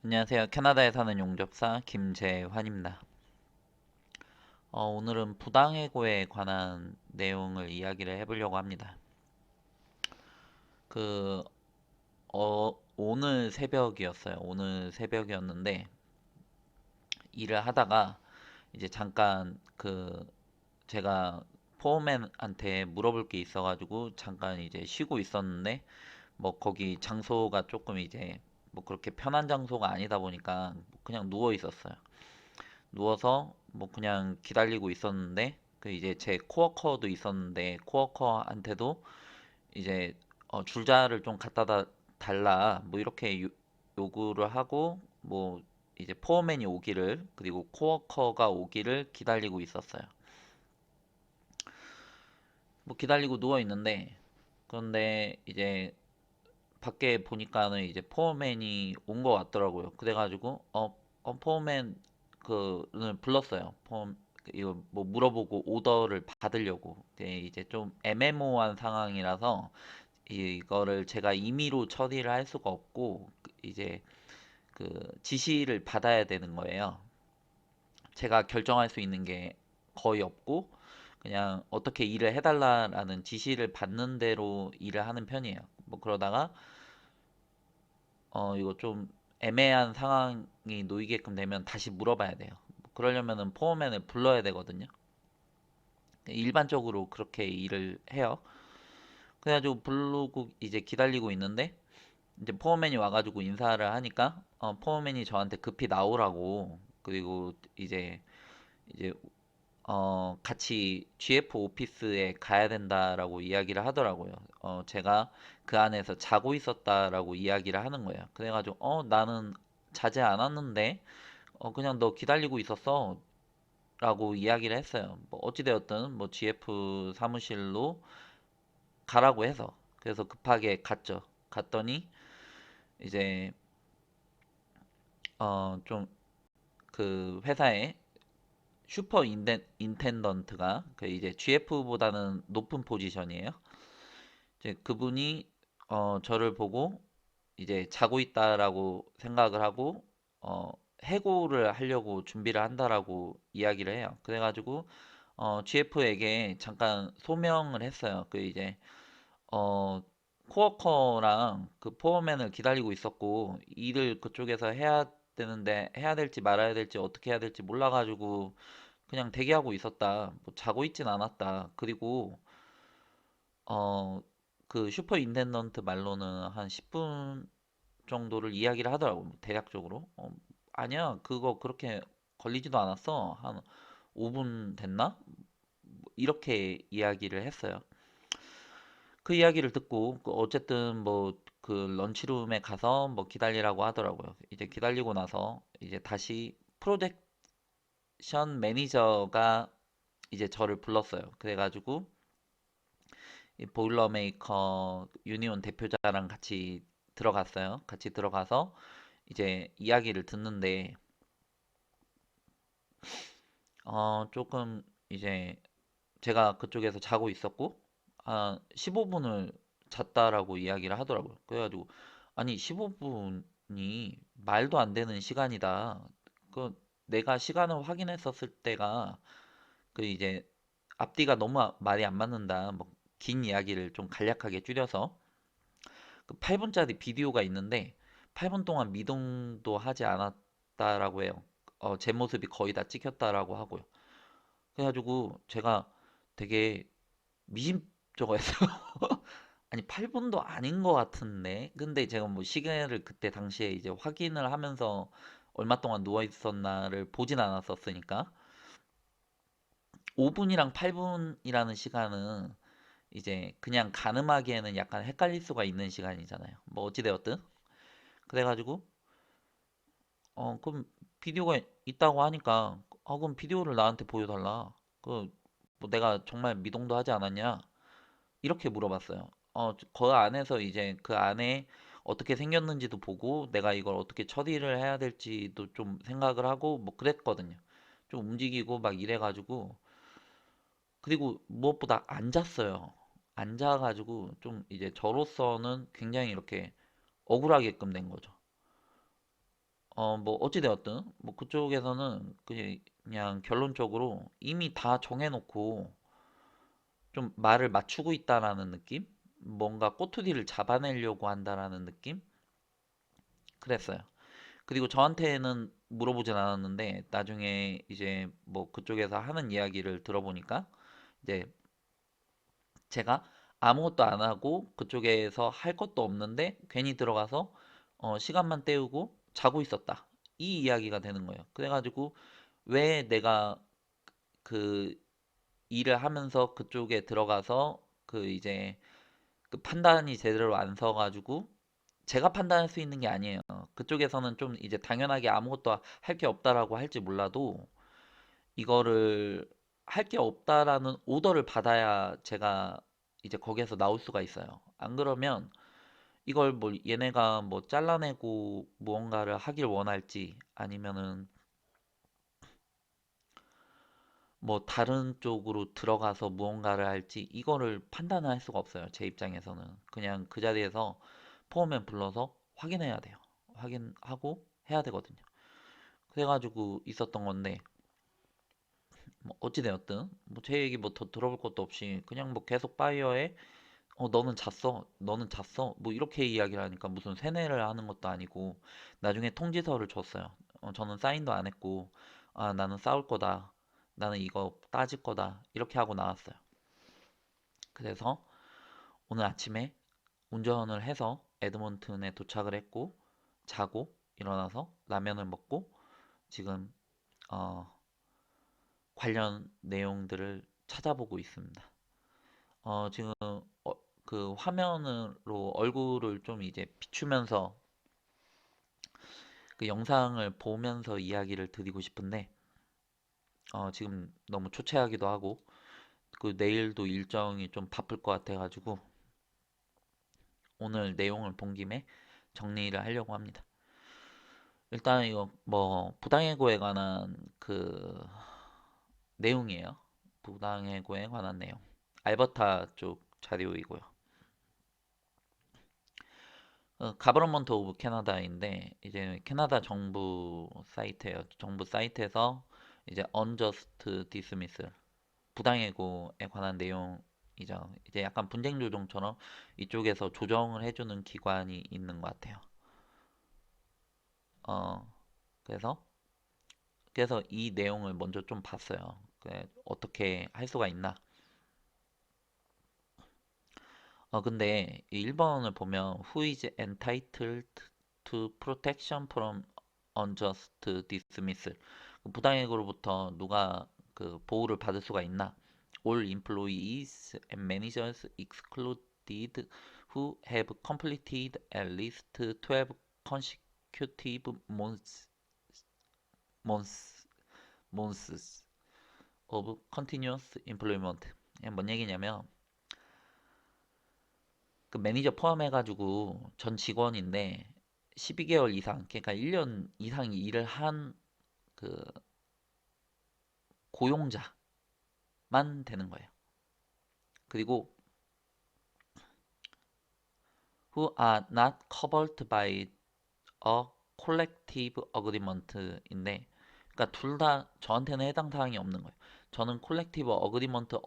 안녕하세요. 캐나다에 사는 용접사 김재환입니다. 오늘은 부당해고에 관한 내용을 이야기를 해보려고 합니다. 그, 오늘 새벽이었어요. 오늘 새벽이었는데, 일을 하다가 이제 잠깐 제가 포어맨한테 물어볼 게 있어가지고 잠깐 이제 쉬고 있었는데, 뭐 거기 장소가 조금 이제 뭐 그렇게 편한 장소가 아니다 보니까 그냥 누워 있었어요. 누워서 뭐 그냥 기다리고 있었는데 그 이제 제 코워커도 있었는데 코워커한테도 이제 줄자를 좀 달라 뭐 이렇게 요구를 하고 뭐 이제 포어맨이 오기를 그리고 코워커가 오기를 기다리고 있었어요. 뭐 기다리고 누워 있는데 그런데 이제 밖에 보니까는 이제 포어맨이 온 거 같더라고요. 그래가지고 포어맨 그를 불렀어요. 이거 뭐 물어보고 오더를 받으려고. 근데 이제 좀 애매모호한 상황이라서 이거를 제가 임의로 처리를 할 수가 없고 이제 그 지시를 받아야 되는 거예요. 제가 결정할 수 있는 게 거의 없고 그냥 어떻게 일을 해달라라는 지시를 받는 대로 일을 하는 편이에요. 뭐 그러다가 이거 좀 애매한 상황이 놓이게끔 되면 다시 물어봐야 돼요. 그러려면은 포어맨을 불러야 되거든요. 일반적으로 그렇게 일을 해요. 그래가지고 부르고 이제 기다리고 있는데 이제 포어맨이 와가지고 인사를 하니까 포어맨이 저한테 급히 나오라고 그리고 이제 같이 GF 오피스에 가야 된다라고 이야기를 하더라고요. 제가 그 안에서 자고 있었다라고 이야기를 하는 거예요. 그래가지고, 나는 자지 않았는데, 그냥 너 기다리고 있었어. 라고 이야기를 했어요. 뭐, 어찌되었든, 뭐, GF 사무실로 가라고 해서. 그래서 급하게 갔죠. 갔더니, 이제, 좀, 그 회사에 인텐던트가, 그 이제 GF보다는 높은 포지션이에요. 이제 그분이 저를 보고 이제 자고 있다라고 생각을 하고 어, 해고를 하려고 준비를 한다라고 이야기를 해요. 그래가지고 GF에게 잠깐 소명을 했어요. 그 이제 어, 코워커랑 그 포어맨을 기다리고 있었고 일을 그쪽에서 해야 되는데 해야 될지 말아야 될지 어떻게 해야 될지 몰라가지고 그냥 대기하고 있었다. 뭐 자고 있진 않았다. 그리고 어, 그 슈퍼 인텐던트 말로는 한 10분 정도를 이야기를 하더라고, 뭐 대략적으로. 아니야, 그거 그렇게 걸리지도 않았어. 한 5분 됐나? 뭐 이렇게 이야기를 했어요. 그 이야기를 듣고, 어쨌든 뭐, 그 런치룸에 가서 뭐 기다리라고 하더라고요. 이제 기다리고 나서, 이제 다시 프로젝션 매니저가 이제 저를 불렀어요. 그래가지고, 이 보일러메이커 유니온 대표자랑 같이 들어갔어요. 같이 들어가서 이제 이야기를 듣는데 조금 이제 제가 그쪽에서 자고 있었고 한 15분을 잤다라고 이야기를 하더라고요. 그래가지고 아니 15분이 말도 안 되는 시간이다. 그 내가 시간을 확인했었을 때가 그 이제 앞뒤가 너무 말이 안 맞는다. 뭐 긴 이야기를 좀 간략하게 줄여서 그 8분짜리 비디오가 있는데 8분 동안 미동도 하지 않았다라고 해요. 제 모습이 거의 다 찍혔다라고 하고요. 그래가지고 제가 되게 미심쩍어했어요. 아니 8분도 아닌 것 같은데. 근데 제가 뭐 시계를 그때 당시에 이제 확인을 하면서 얼마 동안 누워 있었나를 보진 않았었으니까 5분이랑 8분이라는 시간은 이제 그냥 가늠하기에는 약간 헷갈릴 수가 있는 시간이잖아요. 뭐 어찌되었든 그래가지고 그럼 비디오가 있다고 하니까, 그럼 비디오를 나한테 보여달라. 뭐 내가 정말 미동도 하지 않았냐? 이렇게 물어봤어요. 그 안에서 이제 그 안에 어떻게 생겼는지도 보고, 내가 이걸 어떻게 처리를 해야 될지도 좀 생각을 하고, 뭐 그랬거든요. 좀 움직이고 막 이래가지고, 그리고 무엇보다 앉았어요. 앉아가지고 좀 이제 저로서는 굉장히 이렇게 억울하게끔 된 거죠. 뭐 어찌 되었든 뭐 그쪽에서는 그냥 결론적으로 이미 다 정해놓고 좀 말을 맞추고 있다라는 느낌? 뭔가 꼬투리를 잡아내려고 한다라는 느낌? 그랬어요. 그리고 저한테는 물어보진 않았는데 나중에 이제 뭐 그쪽에서 하는 이야기를 들어보니까 이제 제가 아무것도 안 하고 그쪽에서 할 것도 없는데 괜히 들어가서 시간만 때우고 자고 있었다. 이 이야기가 되는 거예요. 그래가지고 왜 내가 그 일을 하면서 그쪽에 들어가서 그 이제 그 판단이 제대로 안 서가지고 제가 판단할 수 있는 게 아니에요. 그쪽에서는 좀 이제 당연하게 아무것도 할 게 없다라고 할지 몰라도 이거를 할 게 없다라는 오더를 받아야 제가 이제 거기에서 나올 수가 있어요. 안 그러면 이걸 뭐 얘네가 뭐 잘라내고 무언가를 하길 원할지 아니면은 뭐 다른 쪽으로 들어가서 무언가를 할지 이거를 판단을 할 수가 없어요. 제 입장에서는 그냥 그 자리에서 포어맨 불러서 확인해야 돼요. 확인하고 해야 되거든요. 그래가지고 있었던 건데 뭐 어찌 되었든 뭐 제 얘기 뭐 더 들어볼 것도 없이 그냥 뭐 계속 바이어에 너는 잤어 너는 잤어 뭐 이렇게 이야기를 하니까 무슨 세뇌를 하는 것도 아니고 나중에 통지서를 줬어요. 저는 사인도 안 했고 아 나는 싸울 거다 나는 이거 따질 거다 이렇게 하고 나왔어요. 그래서 오늘 아침에 운전을 해서 에드먼튼에 도착을 했고 자고 일어나서 라면을 먹고 지금 어, 관련 내용들을 찾아보고 있습니다. 지금 그 화면으로 얼굴을 좀 이제 비추면서 그 영상을 보면서 이야기를 드리고 싶은데 지금 너무 초췌하기도 하고 그 내일도 일정이 좀 바쁠 것 같아가지고 오늘 내용을 본 김에 정리를 하려고 합니다. 일단 이거 뭐 부당해고에 관한 그 내용이에요. 부당해고에 관한 내용. 알버타 쪽 자료이고요. 가버넌먼트 오브 캐나다인데 이제 캐나다 정부 사이트예요. 정부 사이트에서 이제 unjust dismissal 부당해고에 관한 내용이죠. 이제 약간 분쟁 조정처럼 이쪽에서 조정을 해주는 기관이 있는 것 같아요. 어 그래서 이 내용을 먼저 좀 봤어요. 어떻게 할 수가 있나? 근데 이 1번을 보면 Who is entitled to protection from unjust dismissal? 그 부당해고로부터 누가 그 보호를 받을 수가 있나? All employees and managers excluded who have completed at least 12 consecutive months, months of continuous employment. 이게 뭔 얘기냐면 그 매니저 포함해가지고 전 직원인데 12개월 이상, 그러니까 1년 이상 일을 한 그 고용자만 되는 거예요. 그리고 who are not covered by a collective agreement인데, 그러니까 둘 다 저한테는 해당 사항이 없는 거예요. 저는 collective agreement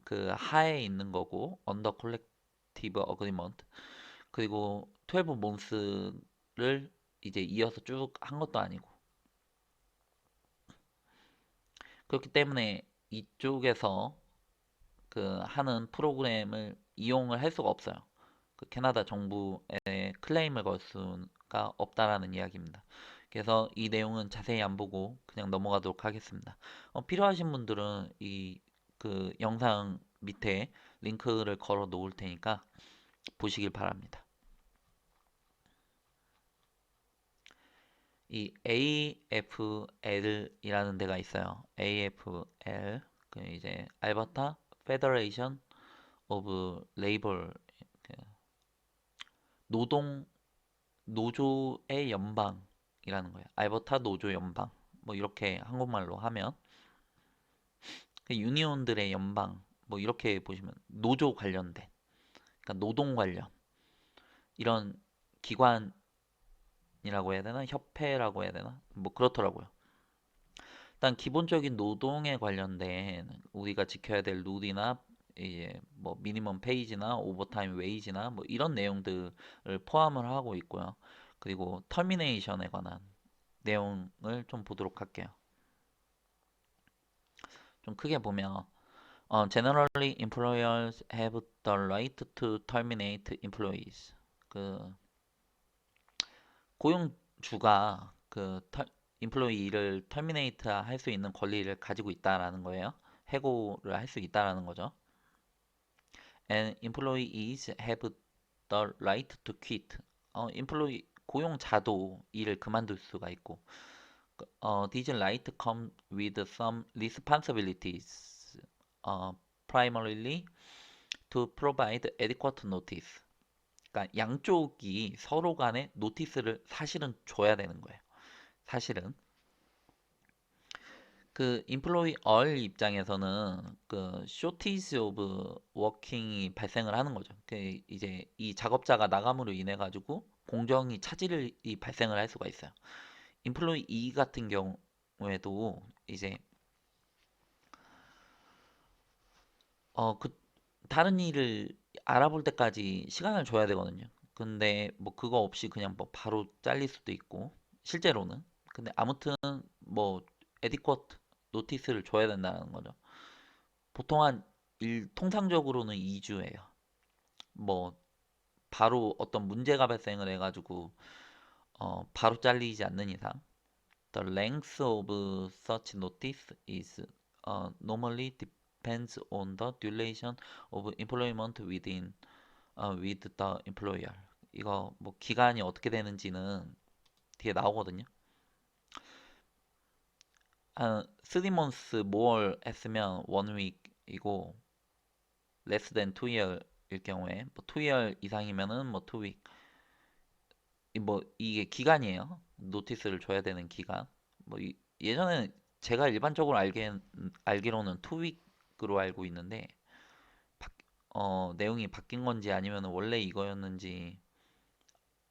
그 하에 있는 거고 under collective agreement 그리고 12 months를 이제 이어서 쭉 한 것도 아니고 그렇기 때문에 이쪽에서 그 하는 프로그램을 이용을 할 수가 없어요. 그 캐나다 정부에 클레임을 걸 수가 없다라는 이야기입니다. 그래서 이 내용은 자세히 안 보고 그냥 넘어가도록 하겠습니다. 필요하신 분들은 이 그 영상 밑에 링크를 걸어 놓을 테니까 보시길 바랍니다. 이 AFL이라는 데가 있어요. AFL 그 이제 알버타 페더레이션 오브 레이버 노동 노조의 연방이라는 거예요. 알버타 노조 연방. 뭐 이렇게 한국말로 하면 그 유니온들의 연방 뭐 이렇게 보시면 노조 관련된 그러니까 노동 관련 이런 기관이 해야 되나? 협회라고 해야 되나? 뭐 그렇더라고요. 일단 기본적인 노동에 관련된 우리가 지켜야 될 룰이나 이제 뭐 미니멈 페이지나 오버타임 웨이지나 뭐 이런 내용들을 포함을 하고 있고요. 그리고 터미네이션에 관한 내용을 좀 보도록 할게요. 좀 크게 보면 generally employers have the right to terminate employees. 그 고용주가 인플로이를 터미네이트 할 수 있는 권리를 가지고 있다라는 거예요. 해고를 할 수 있다라는 거죠. And employees have the right to quit. 고용자도 일을 그만둘 수가 있고, these right come with some responsibilities. Primarily to provide adequate notice. 그러니까 양쪽이 서로 간에 노티스를 사실은 줘야 되는 거예요. 사실은 그 인플로이 얼 입장에서는 그 쇼티지 오브 워킹이 발생을 하는 거죠. 그 이제 이 작업자가 나감으로 인해 가지고 공정이 차질이 발생을 할 수가 있어요. 인플로이 E 같은 경우에도 이제 그 다른 일을 알아볼 때까지 시간을 줘야 되거든요. 근데 뭐 그거 없이 그냥 뭐 바로 잘릴 수도 있고 실제로는 근데 아무튼 뭐 에디쿼트 노티스를 줘야 된다는 거죠. 보통 통상적으로는 2주예요. 뭐 바로 어떤 문제가 발생을 해가지고 바로 잘리지 않는 이상 the length of such notice is normally depends on the duration of employment with the employer. 이거 뭐 기간이 어떻게 되는지는 뒤에 나오거든요. 한 3 months more 했으면 1week이고 less than 2year일 경우에 뭐 2year 이상이면은 뭐 2week. 뭐 이게 기간이에요. 노티스를 줘야 되는 기간. 뭐 예전에 제가 일반적으로 알기로는 2week으로 알고 있는데 내용이 바뀐 건지 아니면 원래 이거였는지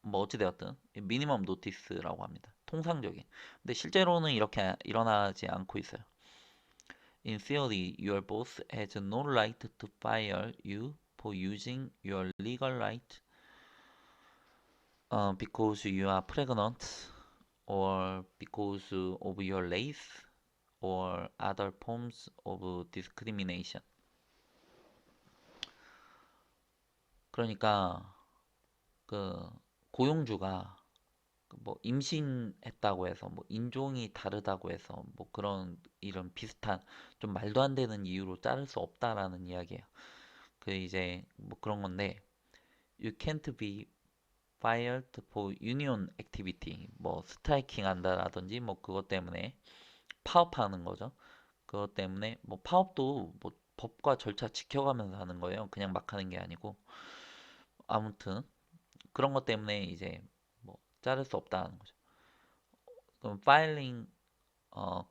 뭐 어찌 되었든 미니멈 노티스라고 합니다. 통상적인. 근데 실제로는 이렇게 일어나지 않고 있어요. In theory, your boss has no right to fire you for using your legal right because you are pregnant or because of your race or other forms of discrimination. 그러니까 그 고용주가 뭐 임신했다고 해서 뭐 인종이 다르다고 해서 뭐 그런 이런 비슷한 좀 말도 안 되는 이유로 자를 수 없다라는 이야기예요. 그 이제 뭐 그런 건데 you can't be fired for union activity 뭐 스트라이킹 한다라든지 뭐 그것 때문에 파업하는 거죠. 그것 때문에 뭐 파업도 뭐 법과 절차 지켜가면서 하는 거예요. 그냥 막 하는 게 아니고 아무튼 그런 것 때문에 이제 뭐 자를 수 없다는 거죠. 그럼 파일링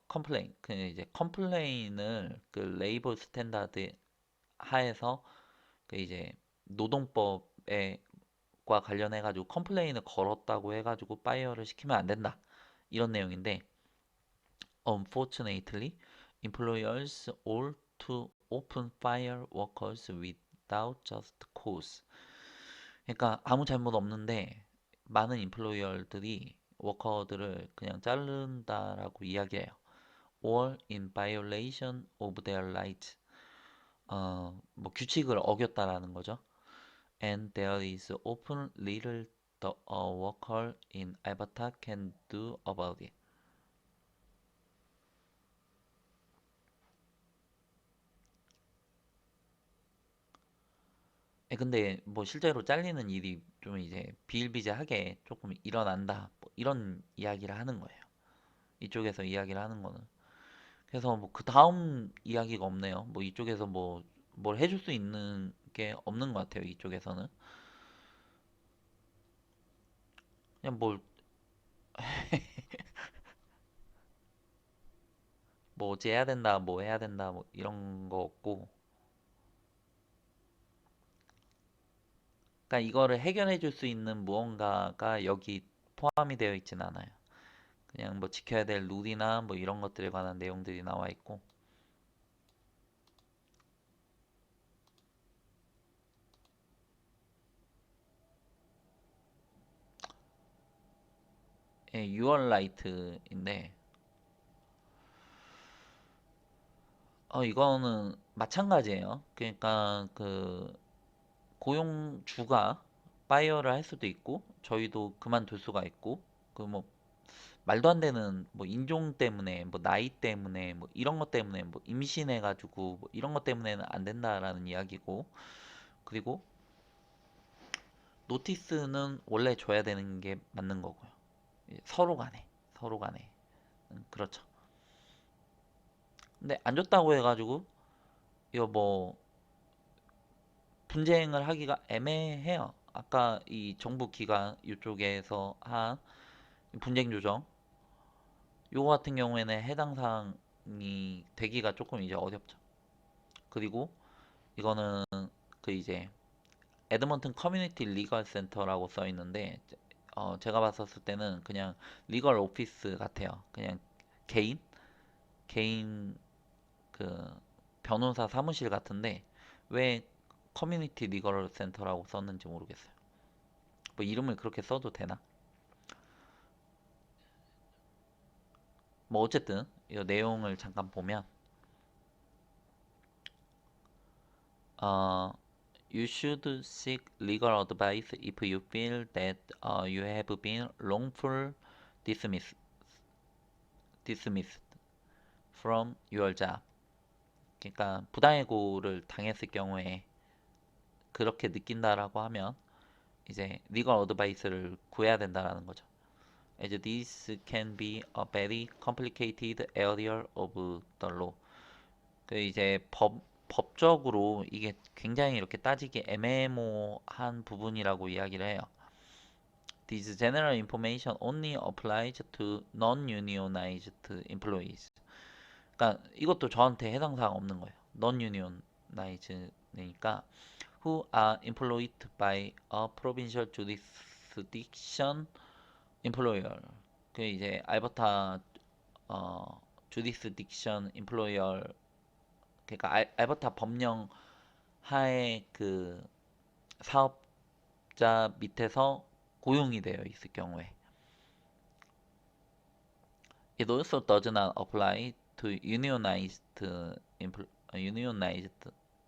컴플레인 그 이제 컴플레인을 그 레이버 스탠다드 하에서 그 이제 노동법에 과 관련해 가지고 컴플레인을 걸었다고 해 가지고 파이어를 시키면 안 된다. 이런 내용인데 unfortunately employers all too often fire workers without just cause. 그러니까 아무 잘못 없는데 많은 인플로이어들이 워커들을 그냥 자른다라고 이야기해요. or in violation of their rights. 뭐 규칙을 어겼다라는 거죠. And there is often little the a worker in Alberta can do about it. 근데 뭐 실제로 잘리는 일이 좀 이제 비일비재하게 조금 일어난다. 뭐 이런 이야기를 하는 거예요. 이쪽에서 이야기를 하는 거는. 그래서 뭐 그 다음 이야기가 없네요. 뭐 이쪽에서 뭐 뭘 해줄 수 있는 게 없는 것 같아요. 이쪽에서는. 그냥 뭐 어찌 해야 된다, 뭐 해야 된다, 뭐 이런 거 없고. 그러니까 이거를 해결해 줄 수 있는 무언가가 여기 포함이 되어 있진 않아요. 그냥 뭐 지켜야 될 룰이나 뭐 이런 것들에 관한 내용들이 나와 있고. 예, 6월 라이트인데 이거는 마찬가지예요. 그러니까 그 고용주가 파이어를 할 수도 있고 저희도 그만둘 수가 있고 그 뭐 말도 안 되는 뭐 인종 때문에 뭐 나이 때문에 뭐 이런 것 때문에 뭐 임신해 가지고 뭐 이런 것 때문에는 안 된다라는 이야기고 그리고 노티스는 원래 줘야 되는 게 맞는 거고요. 서로 간에 그렇죠. 근데 안 줬다고 해가지고 이거 뭐 분쟁을 하기가 애매해요. 아까 이 정부 기관 이쪽에서 한 분쟁 조정 요거 같은 경우에는 해당 사항이 되기가 조금 이제 어렵죠. 그리고 이거는 그 이제 에드먼튼 커뮤니티 리걸 센터라고 써 있는데 제가 봤었을 때는 그냥 리걸 오피스 같아요. 그냥 개인 개인 그 변호사 사무실 같은데 왜 커뮤니티 리걸 센터라고 썼는지 모르겠어요. 뭐 이름을 그렇게 써도 되나? 뭐 어쨌든 이 내용을 잠깐 보면 어, you should seek legal advice if you feel that you have been wrongfully dismissed, dismissed from your job. 그러니까 부당해고를 당했을 경우에 그렇게 느낀다라고 하면 이제 리걸 어드바이스를 구해야 된다라는 거죠. As this can be a very complicated area of the law. 그 이제 법적으로 이게 굉장히 이렇게 따지기 애매모호한 부분이라고 이야기를 해요. This general information only applies to non-unionized employees. 그러니까 이것도 저한테 해당 사항 없는 거예요. non-unionized니까 who are employed by a provincial jurisdiction employer. 그 이제 알버타 jurisdiction employer 그러니까 알버타 법령 하에 그 사업자 밑에서 고용이 되어 있을 경우에 it also does not apply to unionized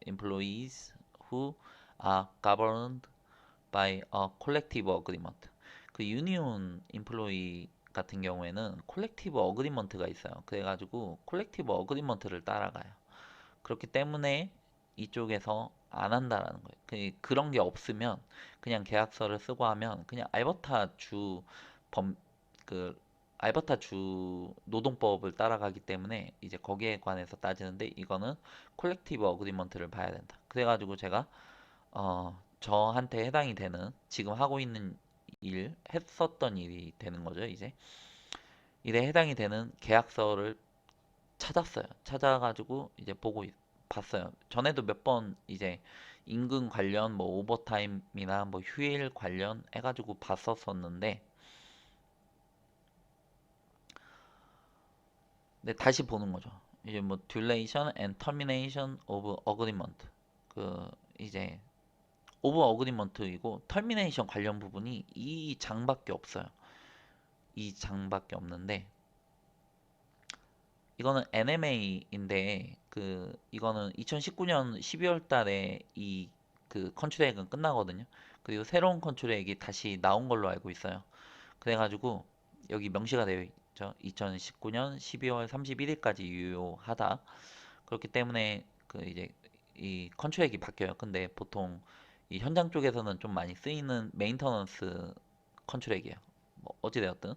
employees who are governed by a collective agreement. 그 유니온 인플로이 같은 경우에는 콜렉티브 어그리먼트가 있어요. 그래가지고 콜렉티브 어그리먼트를 따라가요. 그렇기 때문에 이쪽에서 안 한다라는 거예요. 그런 게 없으면 그냥 계약서를 쓰고 하면 그냥 범, 그 알버타 주 노동법을 따라가기 때문에 이제 거기에 관해서 따지는데 이거는 콜렉티브 어그리먼트를 봐야 된다. 그래가지고 제가 저한테 해당이 되는 지금 하고 있는 했었던 일이 되는 거죠, 이제. 일에 해당이 되는 계약서를 찾았어요. 찾아가지고 이제 봤어요. 전에도 몇 번 이제 임금 관련 뭐 오버타임이나 뭐 휴일 관련 해가지고 봤었었는데, 근데 다시 보는 거죠. 이제 뭐 duration and termination of agreement 그 이제 오브 어그리먼트이고 터미네이션 관련 부분이 이 장밖에 없어요. 이 장밖에 없는데 이거는 NMA인데 그 이거는 2019년 12월 달에 이 그 컨트랙은 끝나거든요. 그리고 새로운 컨트랙이 다시 나온 걸로 알고 있어요. 그래가지고 여기 명시가 되어 있죠. 2019년 12월 31일까지 유효하다. 그렇기 때문에 그 이제 이 컨트랙이 바뀌어요. 근데 보통 이 현장 쪽에서는 좀 많이 쓰이는 메인터넌스 컨트랙이에요. 뭐 어찌되었든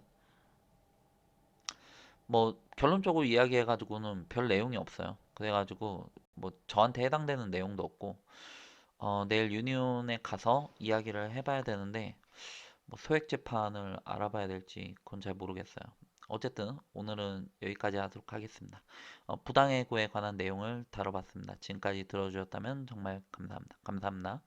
뭐 결론적으로 이야기해가지고는 별 내용이 없어요. 그래가지고 뭐 저한테 해당되는 내용도 없고 내일 유니온에 가서 이야기를 해봐야 되는데 뭐 소액 재판을 알아봐야 될지 그건 잘 모르겠어요. 어쨌든 오늘은 여기까지 하도록 하겠습니다. 부당해고에 관한 내용을 다뤄봤습니다. 지금까지 들어주셨다면 정말 감사합니다. 감사합니다.